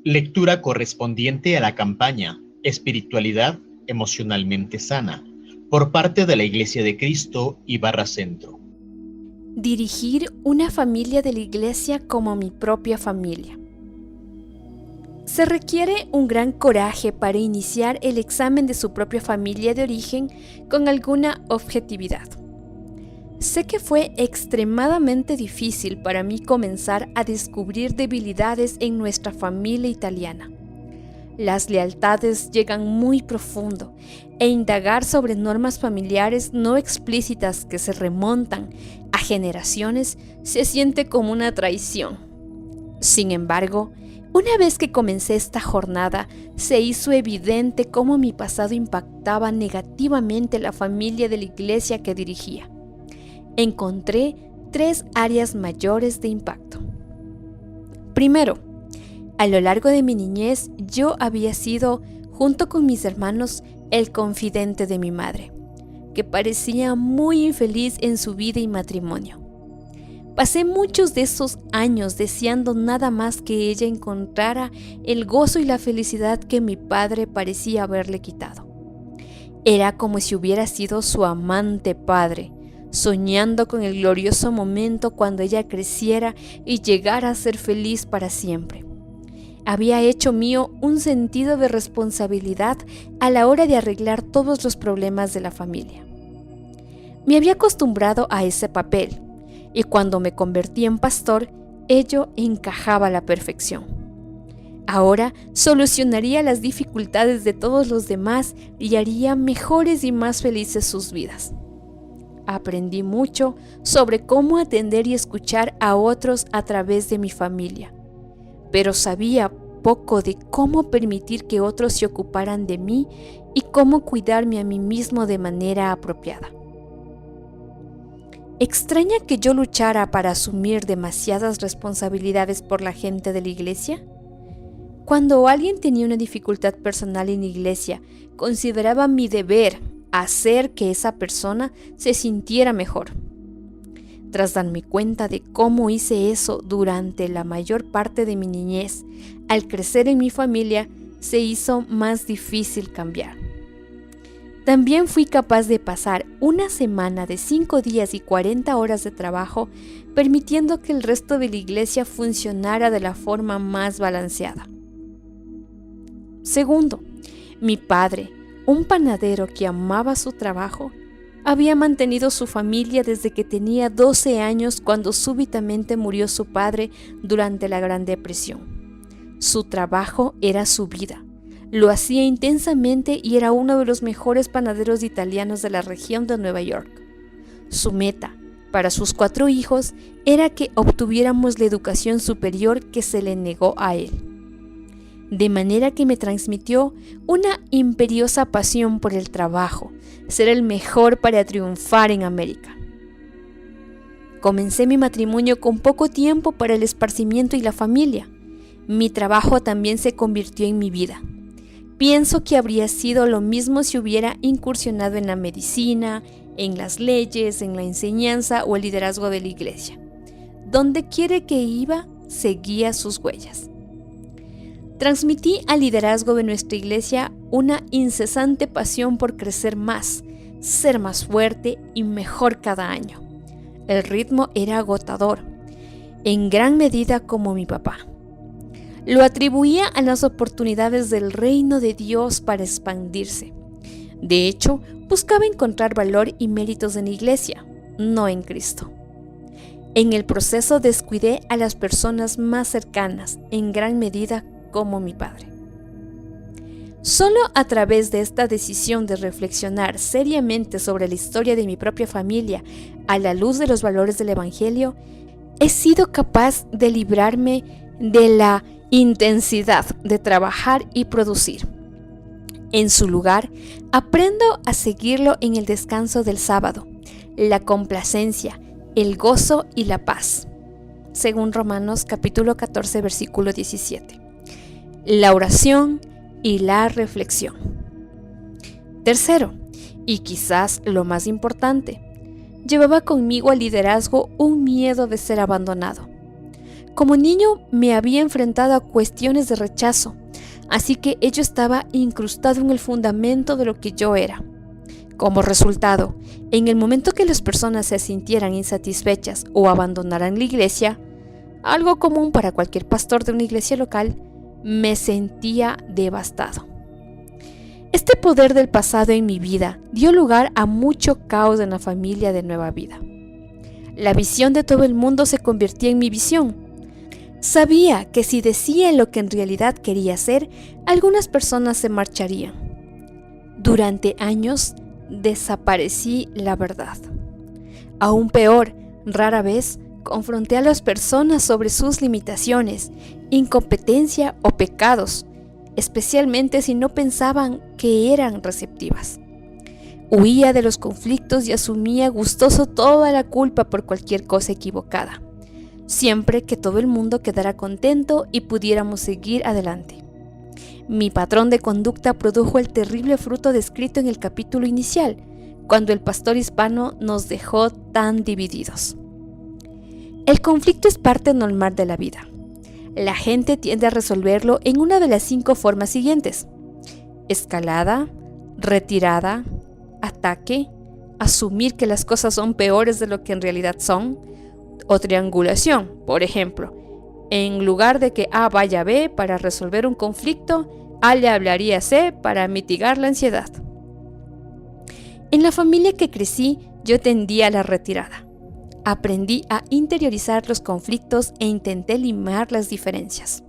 Lectura correspondiente a la campaña Espiritualidad emocionalmente sana, por parte de la Iglesia de Cristo y Barra Centro. Dirigir una familia de la Iglesia como mi propia familia. Se requiere un gran coraje para iniciar el examen de su propia familia de origen con alguna objetividad. Sé que fue extremadamente difícil para mí comenzar a descubrir debilidades en nuestra familia italiana. Las lealtades llegan muy profundo e indagar sobre normas familiares no explícitas que se remontan a generaciones se siente como una traición. Sin embargo, una vez que comencé esta jornada, se hizo evidente cómo mi pasado impactaba negativamente la familia de la iglesia que dirigía. Encontré 3 áreas mayores de impacto. Primero, a lo largo de mi niñez, yo había sido, junto con mis hermanos, el confidente de mi madre, que parecía muy infeliz en su vida y matrimonio. Pasé muchos de esos años deseando nada más que ella encontrara el gozo y la felicidad que mi padre parecía haberle quitado. Era como si hubiera sido su amante padre, soñando con el glorioso momento cuando ella creciera y llegara a ser feliz para siempre. Había hecho mío un sentido de responsabilidad a la hora de arreglar todos los problemas de la familia. Me había acostumbrado a ese papel, y cuando me convertí en pastor, ello encajaba a la perfección. Ahora solucionaría las dificultades de todos los demás y haría mejores y más felices sus vidas. Aprendí mucho sobre cómo atender y escuchar a otros a través de mi familia, pero sabía poco de cómo permitir que otros se ocuparan de mí y cómo cuidarme a mí mismo de manera apropiada. ¿Extraña que yo luchara para asumir demasiadas responsabilidades por la gente de la iglesia? Cuando alguien tenía una dificultad personal en la iglesia, consideraba mi deber hacer que esa persona se sintiera mejor. Tras darme cuenta de cómo hice eso durante la mayor parte de mi niñez, al crecer en mi familia, se hizo más difícil cambiar. También fui capaz de pasar una semana de 5 días y 40 horas de trabajo, permitiendo que el resto de la iglesia funcionara de la forma más balanceada. Segundo, mi padre, un panadero que amaba su trabajo, había mantenido su familia desde que tenía 12 años cuando súbitamente murió su padre durante la Gran Depresión. Su trabajo era su vida. Lo hacía intensamente y era uno de los mejores panaderos italianos de la región de Nueva York. Su meta, para sus 4 hijos, era que obtuviéramos la educación superior que se le negó a él. De manera que me transmitió una imperiosa pasión por el trabajo, ser el mejor para triunfar en América. Comencé mi matrimonio con poco tiempo para el esparcimiento y la familia. Mi trabajo también se convirtió en mi vida. Pienso que habría sido lo mismo si hubiera incursionado en la medicina, en las leyes, en la enseñanza o el liderazgo de la iglesia. Donde quiera que iba, seguía sus huellas. Transmití al liderazgo de nuestra iglesia una incesante pasión por crecer más, ser más fuerte y mejor cada año. El ritmo era agotador, en gran medida como mi papá. Lo atribuía a las oportunidades del reino de Dios para expandirse. De hecho, buscaba encontrar valor y méritos en la iglesia, no en Cristo. En el proceso descuidé a las personas más cercanas, en gran medida como mi padre. Solo a través de esta decisión de reflexionar seriamente sobre la historia de mi propia familia a la luz de los valores del Evangelio, he sido capaz de librarme de la intensidad de trabajar y producir. En su lugar, aprendo a seguirlo en el descanso del sábado, la complacencia, el gozo y la paz, según Romanos capítulo 14, versículo 17. La oración y la reflexión. Tercero, y quizás lo más importante, llevaba conmigo al liderazgo un miedo de ser abandonado. como niño me había enfrentado a cuestiones de rechazo, así que ello estaba incrustado en el fundamento de lo que yo era. Como resultado, en el momento que las personas se sintieran insatisfechas o abandonaran la iglesia, algo común para cualquier pastor de una iglesia local, me sentía devastado. Este poder del pasado en mi vida dio lugar a mucho caos en la familia de Nueva Vida. La visión de todo el mundo se convertía en mi visión. Sabía que si decía lo que en realidad quería hacer, algunas personas se marcharían. Durante años desaparecí la verdad. Aún peor, rara vez confronté a las personas sobre sus limitaciones, incompetencia o pecados, especialmente si no pensaban que eran receptivas. Huía de los conflictos y asumía gustoso toda la culpa por cualquier cosa equivocada, siempre que todo el mundo quedara contento y pudiéramos seguir adelante. Mi patrón de conducta produjo el terrible fruto descrito en el capítulo inicial, cuando el pastor hispano nos dejó tan divididos. El conflicto es parte normal de la vida. La gente tiende a resolverlo en una de las 5 formas siguientes: escalada, retirada, ataque, asumir que las cosas son peores de lo que en realidad son, o triangulación. Por ejemplo, en lugar de que A vaya a B para resolver un conflicto, A le hablaría a C para mitigar la ansiedad. En la familia que crecí, yo tendía a la retirada. Aprendí a interiorizar los conflictos e intenté limar las diferencias.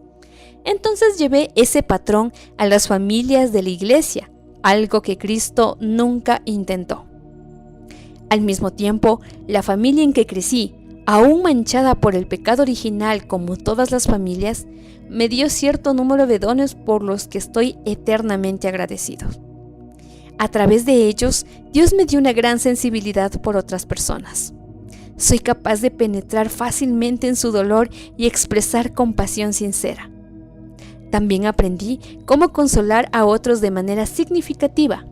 Entonces llevé ese patrón a las familias de la iglesia, algo que Cristo nunca intentó. Al mismo tiempo, la familia en que crecí, aún manchada por el pecado original como todas las familias, me dio cierto número de dones por los que estoy eternamente agradecido. A través de ellos, Dios me dio una gran sensibilidad por otras personas. Soy capaz de penetrar fácilmente en su dolor y expresar compasión sincera. También aprendí cómo consolar a otros de manera significativa,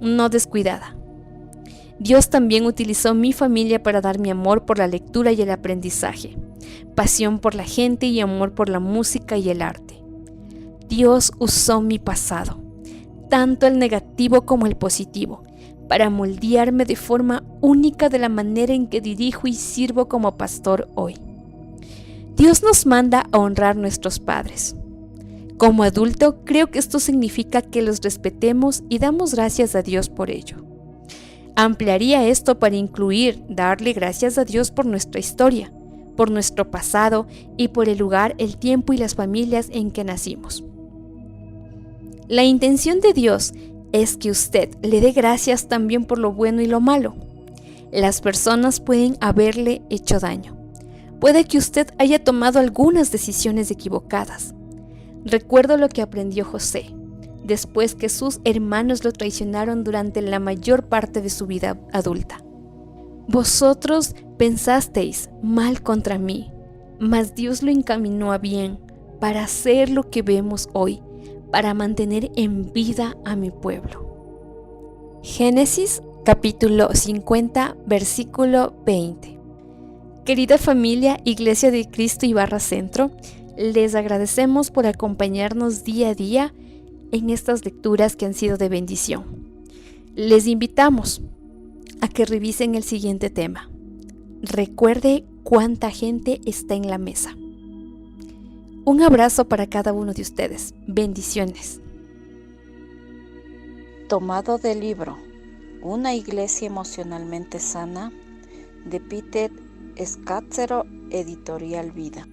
no descuidada. Dios también utilizó mi familia para dar mi amor por la lectura y el aprendizaje, pasión por la gente y amor por la música y el arte. Dios usó mi pasado, tanto el negativo como el positivo, para moldearme de forma única de la manera en que dirijo y sirvo como pastor hoy. Dios nos manda a honrar a nuestros padres. Como adulto, creo que esto significa que los respetemos y damos gracias a Dios por ello. Ampliaría esto para incluir darle gracias a Dios por nuestra historia, por nuestro pasado y por el lugar, el tiempo y las familias en que nacimos. La intención de Dios es que usted le dé gracias también por lo bueno y lo malo. Las personas pueden haberle hecho daño. Puede que usted haya tomado algunas decisiones equivocadas. Recuerdo lo que aprendió José, después que sus hermanos lo traicionaron durante la mayor parte de su vida adulta. Vosotros pensasteis mal contra mí, mas Dios lo encaminó a bien para hacer lo que vemos hoy, para mantener en vida a mi pueblo. Génesis capítulo 50, versículo 20. Querida familia Iglesia de Cristo y Barra Centro, les agradecemos por acompañarnos día a día en estas lecturas que han sido de bendición. Les invitamos a que revisen el siguiente tema. Recuerde cuánta gente está en la mesa. Un abrazo para cada uno de ustedes. Bendiciones. Tomado del libro Una iglesia emocionalmente sana, de Peter Scazzero, Editorial Vida.